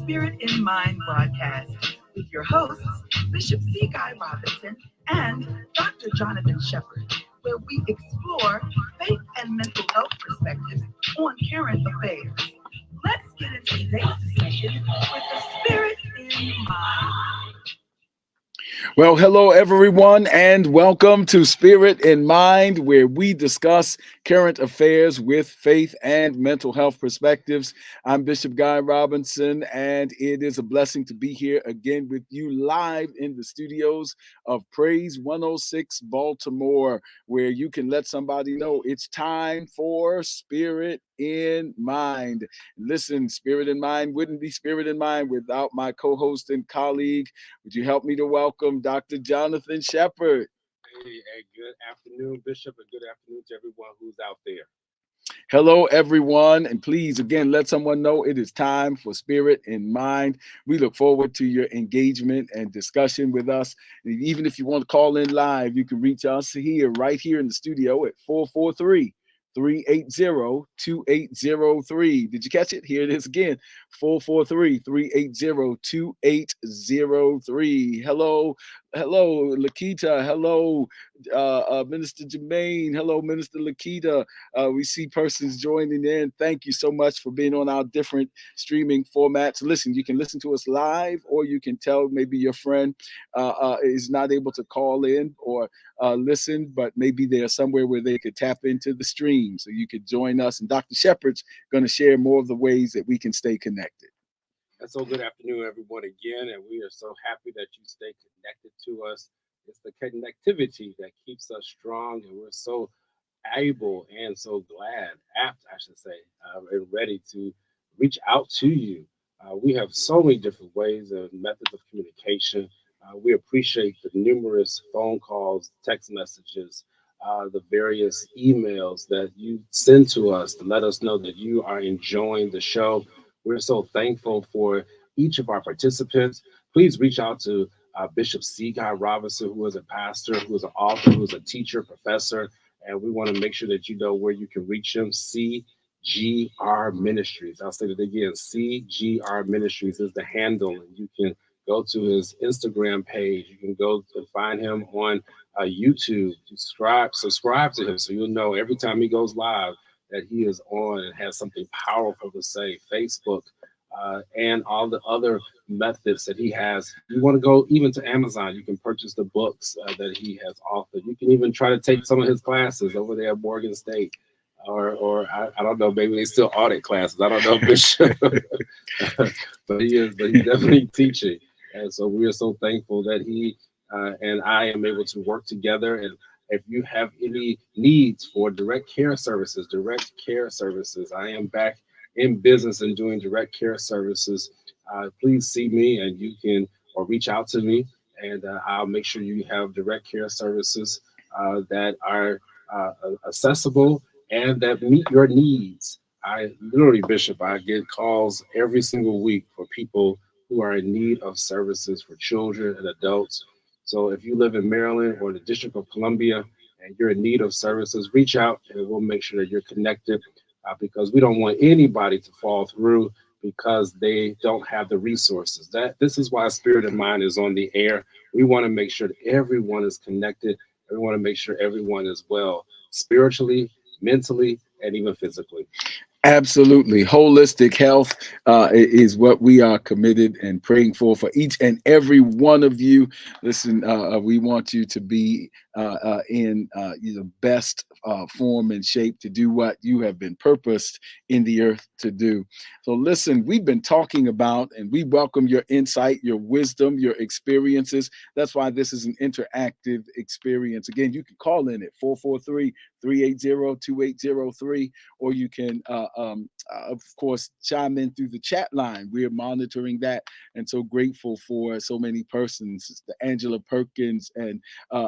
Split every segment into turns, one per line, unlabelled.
Spirit in Mind broadcast with your hosts, Bishop C. Guy Robinson and Dr. Jonathan Shepard, where we explore faith and mental health perspectives on current affairs. Let's get into today's discussion with the Spirit in Mind.
Well, hello, everyone, and welcome to Spirit in Mind, where we discuss current affairs with faith and mental health perspectives. I'm Bishop Guy Robinson, and it is a blessing to be here again with you live in the studios of Praise 106 Baltimore, where you can let somebody know it's time for Spirit in Mind. Listen, Spirit in Mind wouldn't be Spirit in Mind without my co-host and colleague. Would you help me to welcome Dr. Jonathan Shepard?
Hey, good afternoon, Bishop, and good afternoon to everyone who's out there.
Hello, everyone. And please, again, let someone know it is time for Spirit in Mind. We look forward to your engagement and discussion with us. And even if you want to call in live, you can reach us here, right here in the studio at 443-380-2803. Did you catch it? Here it is again, 443-380-2803. Hello, Lakita. Hello, Minister Jermaine. Hello, Minister Lakita. We see persons joining in. Thank you so much for being on our different streaming formats. Listen, you can listen to us live, or you can tell maybe your friend is not able to call in or listen, but maybe they're somewhere where they could tap into the stream. So you could join us. And Dr. Shepard's going to share more of the ways that we can stay connected.
And so good afternoon, everyone, again, and we are so happy that you stay connected to us. It's the connectivity that keeps us strong, and we're so able and so apt, I should say, and ready to reach out to you. We have so many different ways and methods of communication. We appreciate the numerous phone calls, text messages, the various emails that you send to us to let us know that you are enjoying the show. We're so thankful for each of our participants. Please reach out to Bishop C. Guy Robinson, who is a pastor, who is an author, who is a teacher, professor, and we want to make sure that you know where you can reach him. CGR Ministries. I'll say it again. CGR Ministries is the handle, and you can go to his Instagram page. You can go and find him on YouTube. Subscribe to him so you'll know every time he goes live that he is on and has something powerful to say. Facebook and all the other methods that he has. You want to go even to Amazon, you can purchase the books that he has authored. You can even try to take some of his classes over there at Morgan State. Or I don't know, maybe they still audit classes. I don't know, Bishop. but he's definitely teaching. And so we are so thankful that he and I am able to work together. And if you have any needs for direct care services, I am back in business and doing direct care services. Please see me and you can, or reach out to me, and I'll make sure you have direct care services that are accessible and that meet your needs. I literally, Bishop, I get calls every single week for people who are in need of services for children and adults. So if you live in Maryland or the District of Columbia and you're in need of services, reach out and we'll make sure that you're connected because we don't want anybody to fall through because they don't have the resources. This is why Spirit and Mind is on the air. We want to make sure that everyone is connected. We want to make sure everyone is well spiritually, mentally, and even physically.
Absolutely. Holistic health is what we are committed and praying for each and every one of you. Listen, we want you to be in the best form and shape to do what you have been purposed in the earth to do. So listen, we've been talking about, and we welcome your insight, your wisdom, your experiences. That's why this is an interactive experience. Again, you can call in at 443-380-2803, or you can of course, chime in through the chat line. We are monitoring that, and so grateful for so many persons, the Angela Perkins and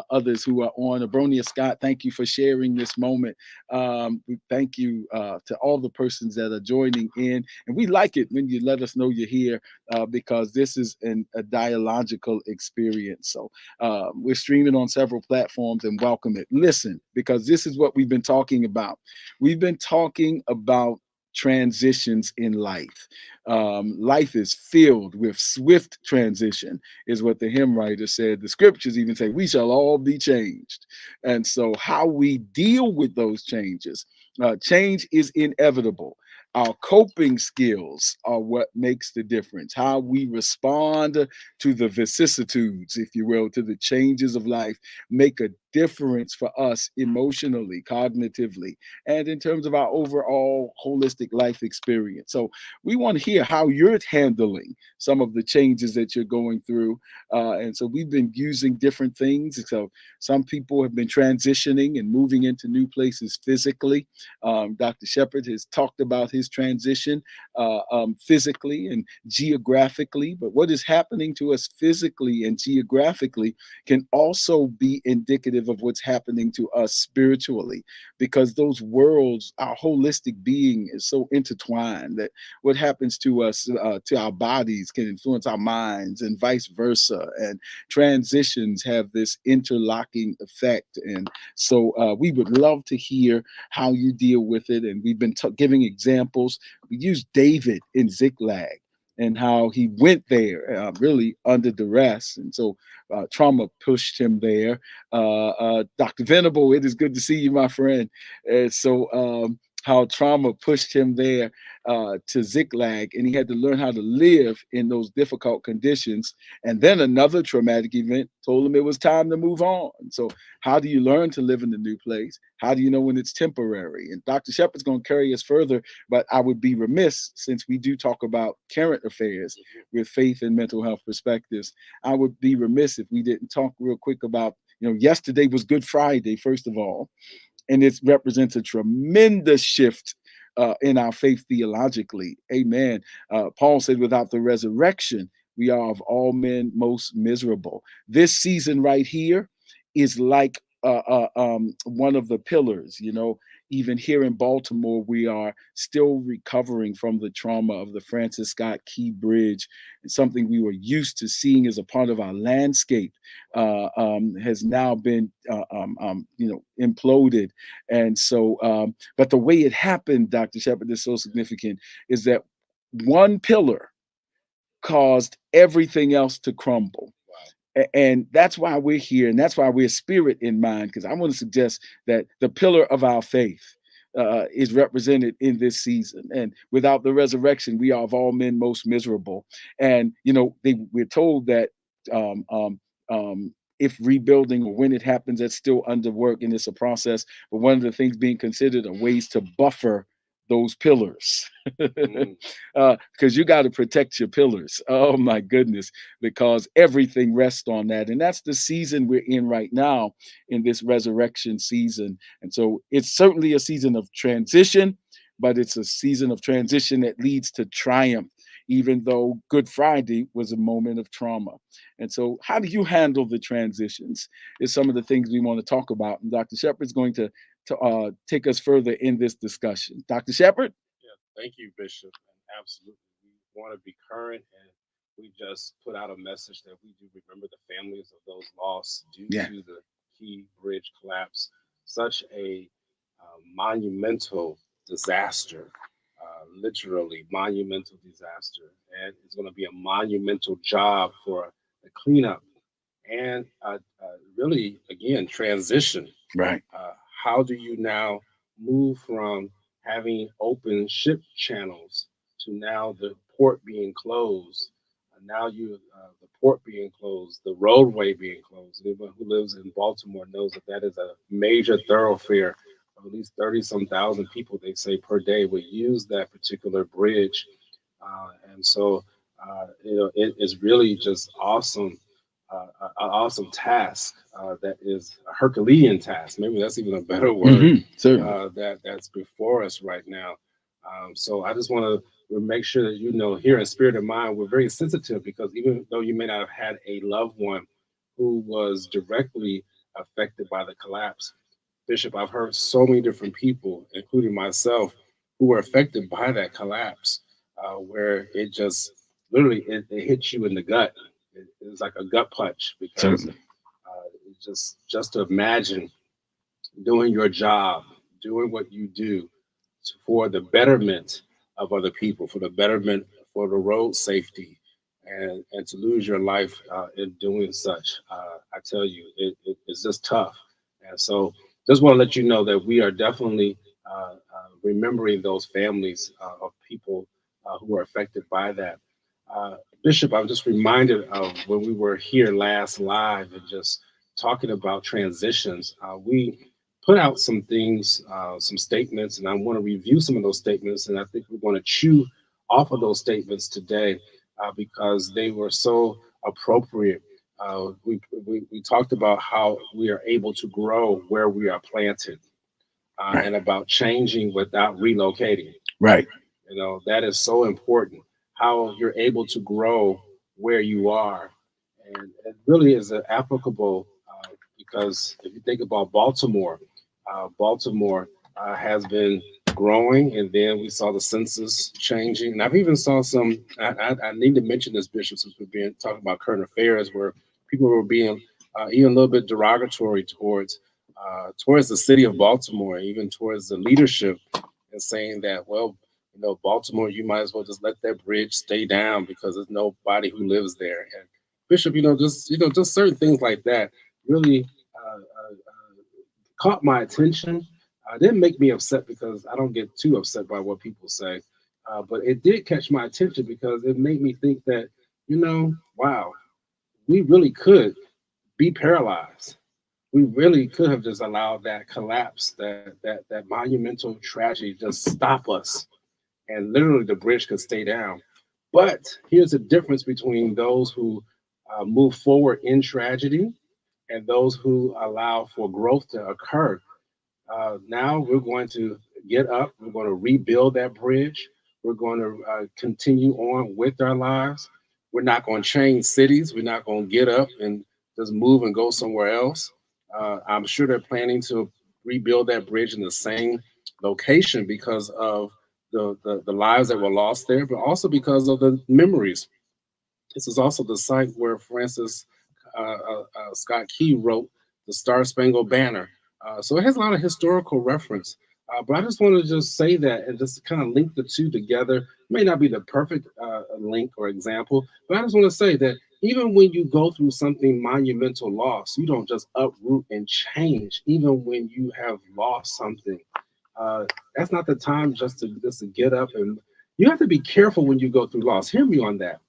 others who are on. Abronia Scott, thank you for sharing this moment. We thank you to all the persons that are joining in, and we like it when you let us know you're here because this is a dialogical experience. So we're streaming on several platforms and welcome it. Listen, because this is what we've been talking about. We've been talking about transitions in life. Life is filled with swift transition, is what the hymn writer said. The scriptures even say, we shall all be changed. And so, how we deal with those changes, change is inevitable. Our coping skills are what makes the difference. How we respond to the vicissitudes, if you will, to the changes of life, make a difference for us emotionally, cognitively, and in terms of our overall holistic life experience. So we want to hear how you're handling some of the changes that you're going through. And so we've been using different things. So some people have been transitioning and moving into new places physically. Dr. Shepherd has talked about his transition physically and geographically, but what is happening to us physically and geographically can also be indicative of what's happening to us spiritually, because those worlds, our holistic being is so intertwined that what happens to us, to our bodies, can influence our minds and vice versa. And transitions have this interlocking effect. And so we would love to hear how you deal with it. And we've been giving examples. We used David in Ziklag and how he went there really under duress. And so trauma pushed him there. Dr. Venable, it is good to see you, my friend. And so how trauma pushed him there to Ziklag, and he had to learn how to live in those difficult conditions. And then another traumatic event told him it was time to move on. So how do you learn to live in the new place? How do you know when it's temporary? And Dr. Shepherd's going to carry us further, but I would be remiss, since we do talk about current affairs with faith and mental health perspectives, I would be remiss if we didn't talk real quick about, yesterday was Good Friday, first of all, and it represents a tremendous shift in our faith theologically. Amen. Paul said, without the resurrection, we are of all men most miserable. This season right here is like one of the pillars. Even here in Baltimore, we are still recovering from the trauma of the Francis Scott Key Bridge. It's something we were used to seeing as a part of our landscape has now been, imploded. And so, but the way it happened, Dr. Shepherd, is so significant, is that one pillar caused everything else to crumble. And that's why we're here, and that's why we're spirit in mind, because I want to suggest that the pillar of our faith is represented in this season. And without the resurrection, we are of all men most miserable. And we're told that if rebuilding, or when it happens, that's still under work and it's a process. But one of the things being considered are ways to buffer those pillars, because you got to protect your pillars. Oh my goodness, because everything rests on that. And that's the season we're in right now, in this resurrection season. And so it's certainly a season of transition, but it's a season of transition that leads to triumph, even though Good Friday was a moment of trauma. And so how do you handle the transitions is some of the things we want to talk about. And Dr. Shepherd's going to take us further in this discussion. Dr. Shepherd?
Yeah, thank you, Bishop. And absolutely, we want to be current, and we just put out a message that we do remember the families of those lost due to the Key Bridge collapse. Such a monumental disaster, literally monumental disaster, and it's going to be a monumental job for the cleanup and really, again, transition.
Right.
How do you now move from having open ship channels to now the port being closed? Now the port being closed, the roadway being closed. Anyone who lives in Baltimore knows that is a major thoroughfare. At least 30-some thousand people, they say, per day would use that particular bridge. And so, it is really just awesome. An awesome task that is a Herculean task. Maybe that's even a better word. That's before us right now. So I just want to make sure that here in Spirit and Mind, we're very sensitive, because even though you may not have had a loved one who was directly affected by the collapse, Bishop, I've heard so many different people, including myself, who were affected by that collapse, where it just literally it hits you in the gut. It's like a gut punch, because just to imagine doing your job, doing what you do for the betterment of other people, for the betterment, for the road safety, and to lose your life in doing such. I tell you, it's just tough. And so, just want to let you know that we are definitely remembering those families of people who were affected by that. Uh, Bishop, I'm just reminded of when we were here last live and just talking about transitions. We put out some things, some statements, and I want to review some of those statements. And I think we're going to chew off of those statements today because they were so appropriate. We talked about how we are able to grow where we are planted
Right.
and about changing without relocating.
Right.
You know, that is so important. How you're able to grow where you are. And it really is applicable because if you think about Baltimore, Baltimore has been growing, and then we saw the census changing. And I've even saw some. I need to mention this, Bishop, since we're being talking about current affairs, where people were being even a little bit derogatory towards the city of Baltimore, even towards the leadership, and saying that, well, you know, Baltimore, you might as well just let that bridge stay down because there's nobody who lives there. And Bishop, just certain things like that really caught my attention. Didn't make me upset because I don't get too upset by what people say, but it did catch my attention because it made me think that, wow, we really could be paralyzed. We really could have just allowed that collapse, that monumental tragedy, just stop us, and literally the bridge could stay down. But here's the difference between those who move forward in tragedy and those who allow for growth to occur. Now we're going to get up, we're going to rebuild that bridge, we're going to continue on with our lives. We're not going to change cities, we're not going to get up and just move and go somewhere else. I'm sure they're planning to rebuild that bridge in the same location because of the lives that were lost there, but also because of the memories. This is also the site where Francis Scott Key wrote the Star Spangled Banner. So it has a lot of historical reference. But I just want to just say that and just kind of link the two together. It may not be the perfect link or example, but I just want to say that even when you go through something monumental loss, you don't just uproot and change. Even when you have lost something, uh, that's not the time just to get up, and you have to be careful when you go through loss. Hear me on that.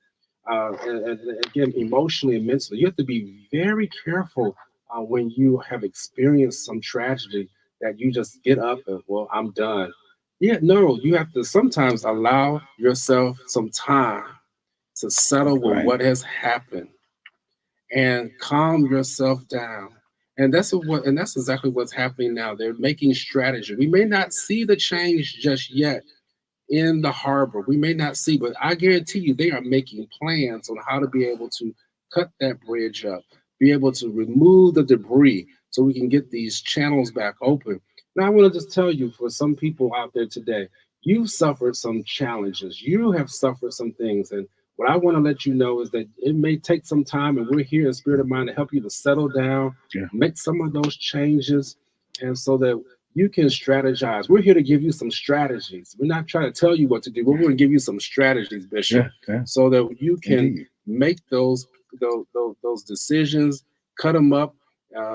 And again, emotionally and mentally, you have to be very careful when you have experienced some tragedy that you just get up and, well, I'm done. Yeah, no, you have to sometimes allow yourself some time to settle with
Right.
what has happened and calm yourself down. And that's exactly what's happening now. They're making strategy. We may not see the change just yet, in the harbor. We may not see, but I guarantee you they are making plans on how to be able to cut that bridge up, be able to remove the debris so we can get these channels back open. Now, I want to just tell you for some people out there today, you've suffered some challenges, you have suffered some things. And what I want to let you know is that it may take some time, and we're here in Spirit of Mind to help you to settle down,
Yeah.
make some of those changes, and so that you can strategize. We're here to give you some strategies. We're not trying to tell you what to do. We're going to give you some strategies, Bishop,
Yeah. Yeah.
so that you can
Indeed.
make those decisions, cut them up,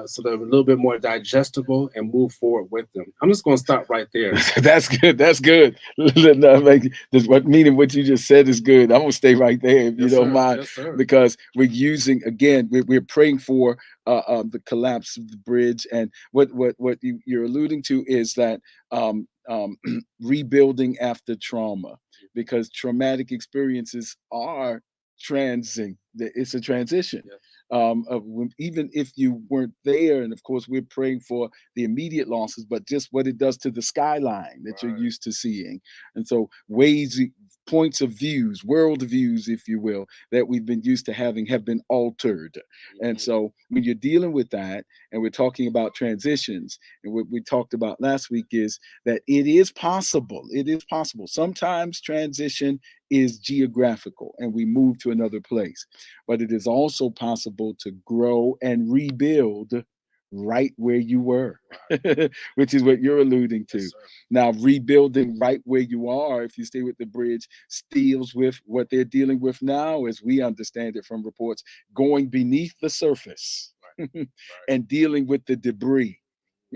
so they're a little bit more digestible, and move forward with them. I'm just going to stop right there.
That's good. That's good. No, like, what meaning what you just said is good. I'm gonna stay right there if you
Yes,
don't
sir.
mind,
Yes, sir.
because we're using again. We're praying for the collapse of the bridge, and what you're alluding to is that rebuilding after trauma, because traumatic experiences are transing. It's a transition.
Yes.
Even if you weren't there, and of course we're praying for the immediate losses, but just what it does to the skyline that you're
Right.
used to seeing. And so points of views, world views, if you will, that we've been used to having have been altered. And
Mhm.
so when you're dealing with that, and we're talking about transitions, and what we talked about last week is that it is possible. It is possible. Sometimes transition is geographical and we move to another place, but it is also possible to grow and rebuild right where you were, which is what you're alluding
Yes,
to.
sir.
Now, rebuilding right where you are, if you stay with the bridge, deals with what they're dealing with now, as we understand it from reports, going beneath the surface
Right. Right.
and dealing with the debris.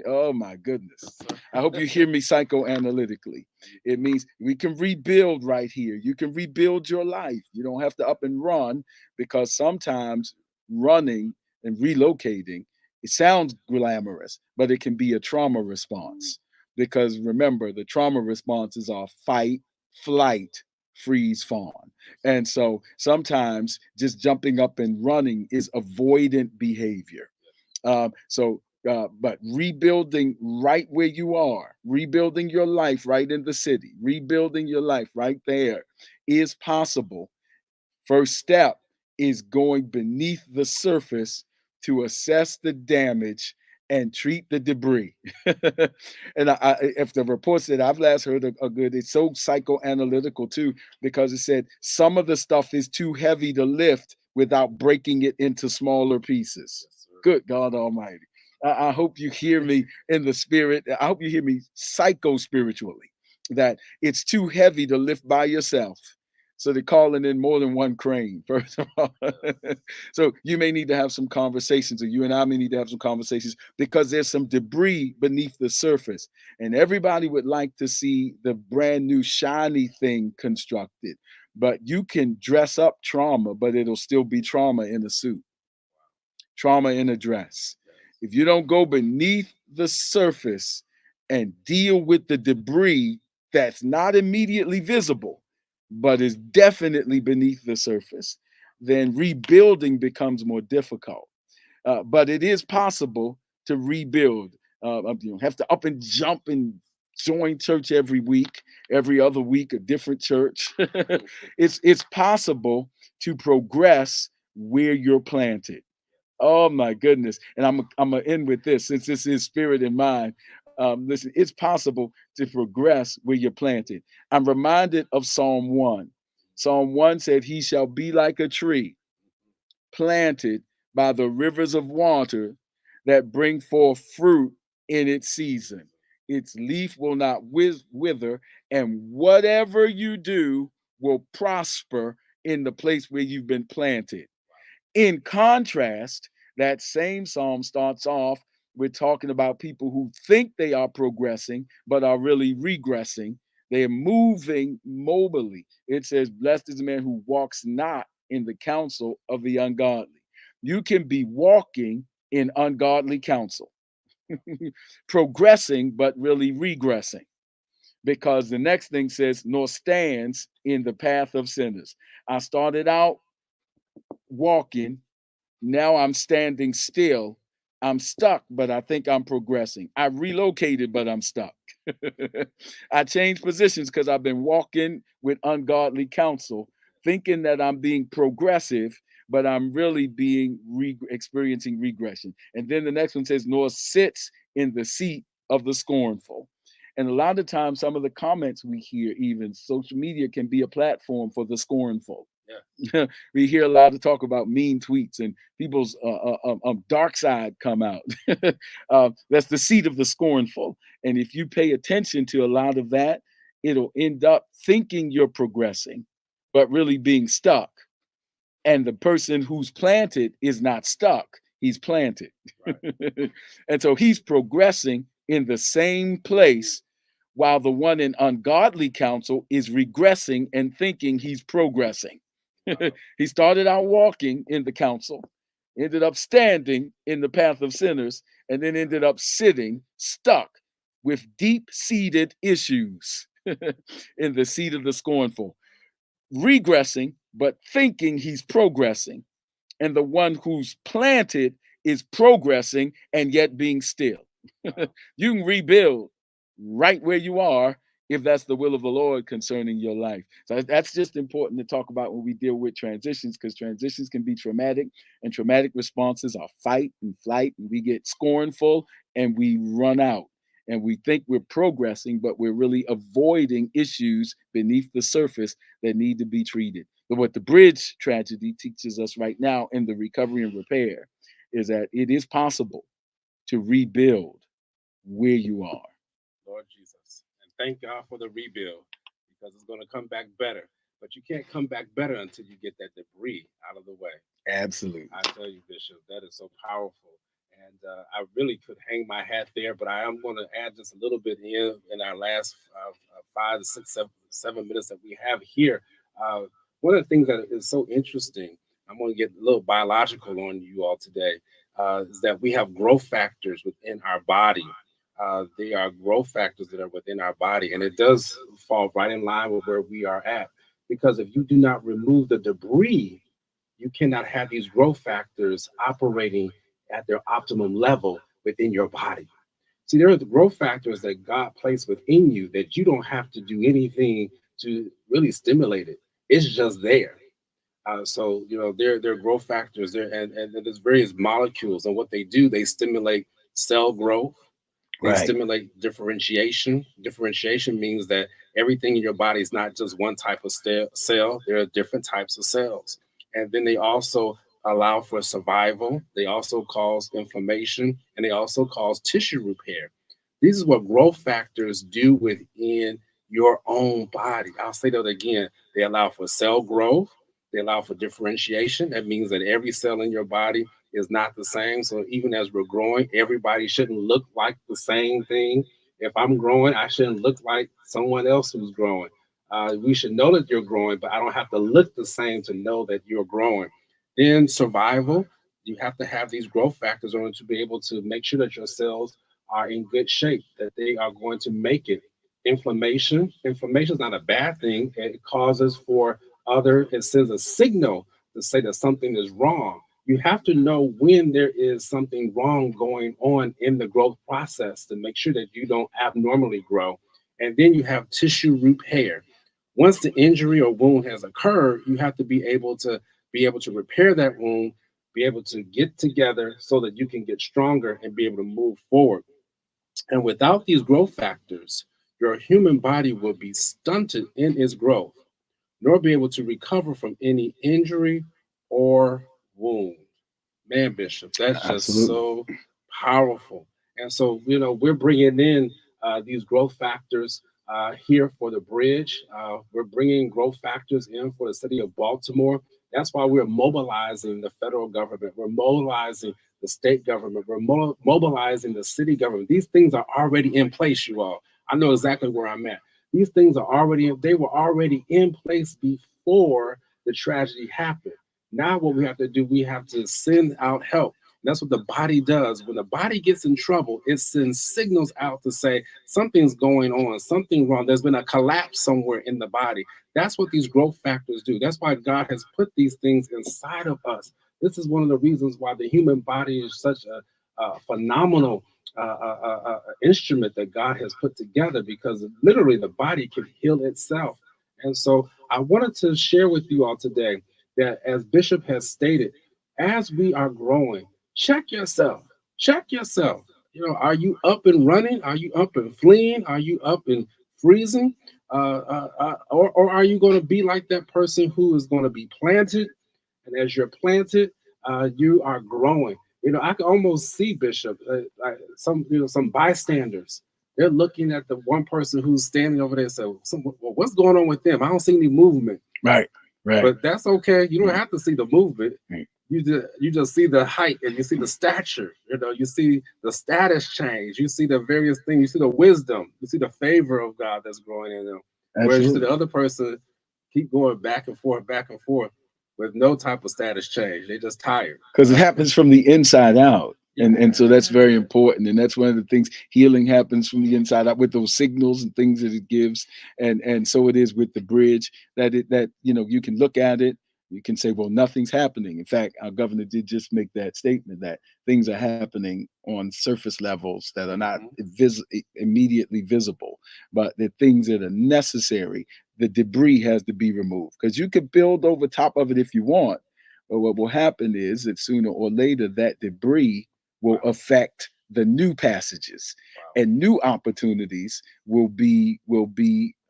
Oh my goodness.
Yes, sir.
I hope you hear me psychoanalytically. It means we can rebuild right here. You can rebuild your life. You don't have to up and run, because sometimes running and relocating, it sounds glamorous, but it can be a trauma response. Because remember, the trauma responses are fight, flight, freeze, fawn. And so sometimes just jumping up and running is avoidant behavior. But rebuilding right where you are, rebuilding your life right in the city, rebuilding your life right there is possible. First step is going beneath the surface to assess the damage and treat the debris. And if the report said, I've last heard a good, it's so psychoanalytical too, because it said some of the stuff is too heavy to lift without breaking it into smaller pieces.
Yes, sir.
Good God Almighty. I hope you hear me in the spirit. I hope you hear me psycho spiritually, that it's too heavy to lift by yourself. So they're calling in more than one crane, first of all. So you may need to have some conversations, or you and I may need to have some conversations, because there's some debris beneath the surface. And everybody would like to see the brand new shiny thing constructed. But you can dress up trauma, but it'll still be trauma in a suit, trauma in a dress.
Yes.
If you don't go beneath the surface and deal with the debris that's not immediately visible, but is definitely beneath the surface, then rebuilding becomes more difficult. But it is possible to rebuild. You don't have to up and jump and join church every week, every other week, a different church. It's possible to progress where you're planted. Oh my goodness. And I'm gonna end with this, since this is spirit and mind. Listen, it's possible to progress where you're planted. I'm reminded of Psalm 1. Psalm 1 said, He shall be like a tree planted by the rivers of water that bring forth fruit in its season. Its leaf will not wither, and whatever you do will prosper in the place where you've been planted. In contrast, that same psalm starts off with talking about people who think they are progressing, but are really regressing. They're moving mobily. It says, Blessed is the man who walks not in the counsel of the ungodly. You can be walking in ungodly counsel, progressing, but really regressing. Because the next thing says, nor stands in the path of sinners. I started out walking. Now I'm standing still. I'm stuck, but I think I'm progressing. I relocated, but I'm stuck. I changed positions because I've been walking with ungodly counsel, thinking that I'm being progressive, but I'm really being experiencing regression. And then the next one says, nor sits in the seat of the scornful. And a lot of times, some of the comments we hear, even social media, can be a platform for the scornful.
Yeah.
We hear a lot of talk about mean tweets and people's dark side come out. That's the seat of the scornful. And if you pay attention to a lot of that, it'll end up thinking you're progressing, but really being stuck. And the person who's planted is not stuck, he's planted.
Right.
And so he's progressing in the same place, while the one in ungodly counsel is regressing and thinking he's progressing.
Wow.
He started out walking in the counsel, ended up standing in the path of sinners, and then ended up sitting stuck with deep seated issues in the seat of the scornful, regressing, but thinking he's progressing. And the one who's planted is progressing and yet being still.
Wow.
You can rebuild right where you are if that's the will of the Lord concerning your life. So that's just important to talk about when we deal with transitions, because transitions can be traumatic, and traumatic responses are fight and flight, and we get scornful and we run out. And we think we're progressing, but we're really avoiding issues beneath the surface that need to be treated. But what the bridge tragedy teaches us right now in the recovery and repair is that it is possible to rebuild where you are.
Lord Jesus. And thank God for the rebuild because it's going to come back better. But you can't come back better until you get that debris out of the way.
Absolutely.
I tell you, Bishop, that is so powerful. And I really could hang my hat there, but I am going to add just a little bit in our last 5 to 6, 7 minutes that we have here. Uh, One of the things that is so interesting, I'm going to get a little biological on you all today, is that we have growth factors within our body. They are growth factors that are within our body, and it does fall right in line with where we are at. Because if you do not remove the debris, you cannot have these growth factors operating at their optimum level within your body. See, there are the growth factors that God placed within you that you don't have to do anything to really stimulate it. It's just there. So there are growth factors there, and there's various molecules, and what they do, they stimulate cell growth. They
Right.
stimulate differentiation. Differentiation means that everything in your body is not just one type of cell. There are different types of cells, and then they also allow for survival. They also cause inflammation, and they also cause tissue repair. This is what growth factors do within your own body. I'll say that again. They allow for cell growth. They allow for differentiation. That means that every cell in your body is not the same. So even as we're growing, everybody shouldn't look like the same thing. If I'm growing, I shouldn't look like someone else who's growing. We should know that you're growing, but I don't have to look the same to know that you're growing. Then survival, you have to have these growth factors in order to be able to make sure that your cells are in good shape, that they are going to make it. Inflammation is not a bad thing. It causes for it sends a signal to say that something is wrong. You have to know when there is something wrong going on in the growth process to make sure that you don't abnormally grow. And then you have tissue repair. Once the injury or wound has occurred, you have to be able to repair that wound, be able to get together so that you can get stronger and be able to move forward. And without these growth factors, your human body will be stunted in its growth, nor be able to recover from any injury or wound. Man, Bishop, that's just
Absolutely.
so powerful. And so, we're bringing in these growth factors here for the bridge. We're bringing growth factors in for the city of Baltimore. That's why we're mobilizing the federal government. We're mobilizing the state government. We're mobilizing the city government. These things are already in place, you all. I know exactly where I'm at. These things they were already in place before the tragedy happened. Now what we have to do, we have to send out help. That's what the body does. When the body gets in trouble, it sends signals out to say something's going on, something wrong. There's been a collapse somewhere in the body. That's what these growth factors do. That's why God has put these things inside of us. This is one of the reasons why the human body is such a phenomenal instrument that God has put together, because literally the body can heal itself. And so I wanted to share with you all today that, as Bishop has stated, as we are growing, check yourself. Check yourself. Are you up and running? Are you up and fleeing? Are you up and freezing? Or are you going to be like that person who is going to be planted? And as you're planted, you are growing. I can almost see, Bishop, like some bystanders. They're looking at the one person who's standing over there and say, well, what's going on with them? I don't see any movement.
Right. Right.
But that's okay. You don't have to see the movement.
Right.
You just see the height, and you see the stature. You see the status change. You see the various things. You see the wisdom. You see the favor of God that's growing in them. Whereas you see the other person keep going back and forth with no type of status change. They're just tired.
Because it happens from the inside out. And so that's very important. And that's one of the things. Healing happens from the inside out with those signals and things that it gives. And so it is with the bridge that you can look at it. You can say, well, nothing's happening. In fact, our governor did just make that statement that things are happening on surface levels that are not immediately visible, but the things that are necessary. The debris has to be removed, because you can build over top of it if you want. But what will happen is that sooner or later that debris will affect the new passages
Wow.
and new opportunities will be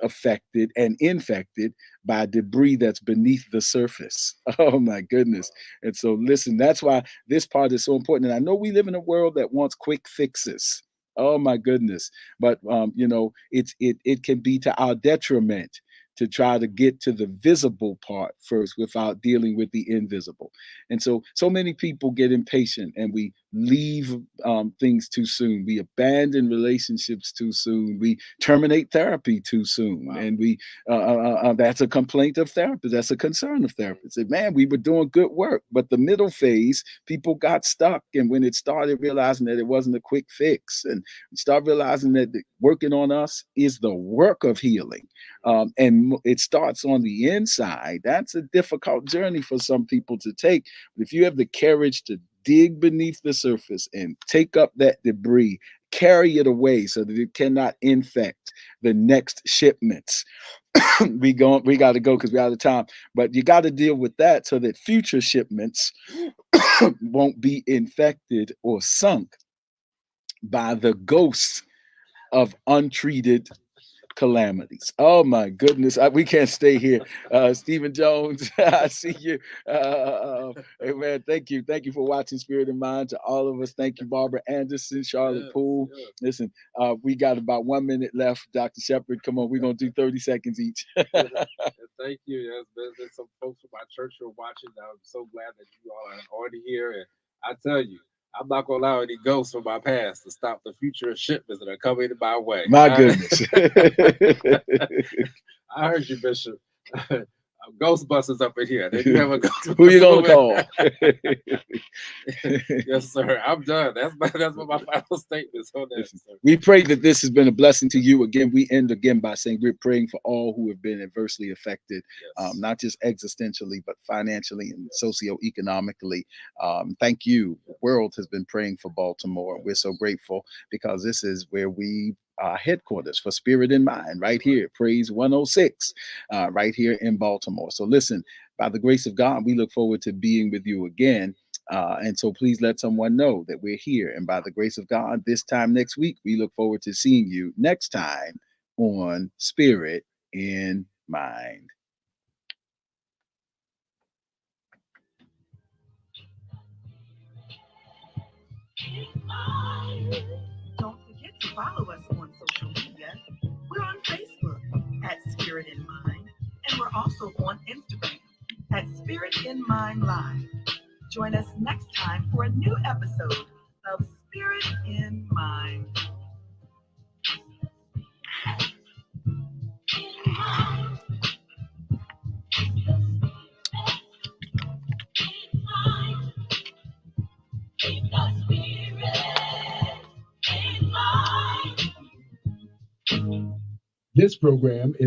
affected and infected by debris that's beneath the surface. Oh my goodness. And so listen, that's why this part is so important. And I know we live in a world that wants quick fixes. Oh my goodness. But it can be to our detriment to try to get to the visible part first without dealing with the invisible. And so many people get impatient and we leave things too soon. We abandon relationships too soon. We terminate therapy too soon.
Wow.
And that's a complaint of therapists. That's a concern of therapists. Say, man, we were doing good work, but the middle phase, people got stuck. And when it started realizing that it wasn't a quick fix, and we start realizing that working on us is the work of healing, and it starts on the inside. That's a difficult journey for some people to take. But if you have the courage to dig beneath the surface and take up that debris, carry it away so that it cannot infect the next shipments. we got to go because we're out of time. But you got to deal with that so that future shipments won't be infected or sunk by the ghosts of untreated calamities. Oh my goodness, we can't stay here. Stephen Jones, I see you. Hey man, thank you for watching Spirit in Mind. To all of us, thank you, Barbara Anderson, Charlotte
Yes,
Poole.
yes.
Listen, we got about 1 minute left. Dr. Shepherd, come on, we're gonna do 30 seconds each.
And thank you. There's some folks from my church who are watching. I'm so glad that you all are already here. And I tell you, I'm not going to allow any ghosts from my past to stop the future shipments that are coming my way.
My goodness.
I heard you, Bishop. Ghostbusters up in here. They do have a Ghostbusters.
Who you gonna call?
Yes, sir. I'm done. That's what my final statement on that. Sir.
We pray that this has been a blessing to you. Again, we end again by saying we're praying for all who have been adversely affected,
Yes.
Not just existentially, but financially and socioeconomically. Thank you. The world has been praying for Baltimore. We're so grateful because this is where we headquarters for Spirit in Mind, right here, Praise 106, right here in Baltimore. So listen, by the grace of God, we look forward to being with you again. And so please let someone know that we're here. And by the grace of God, this time next week, we look forward to seeing you next time on Spirit in Mind.
Don't forget to follow us on social media. We're on Facebook at Spirit in Mind, and we're also on Instagram at Spirit in Mind Live. Join us next time for a new episode of Spirit in Mind.
This program is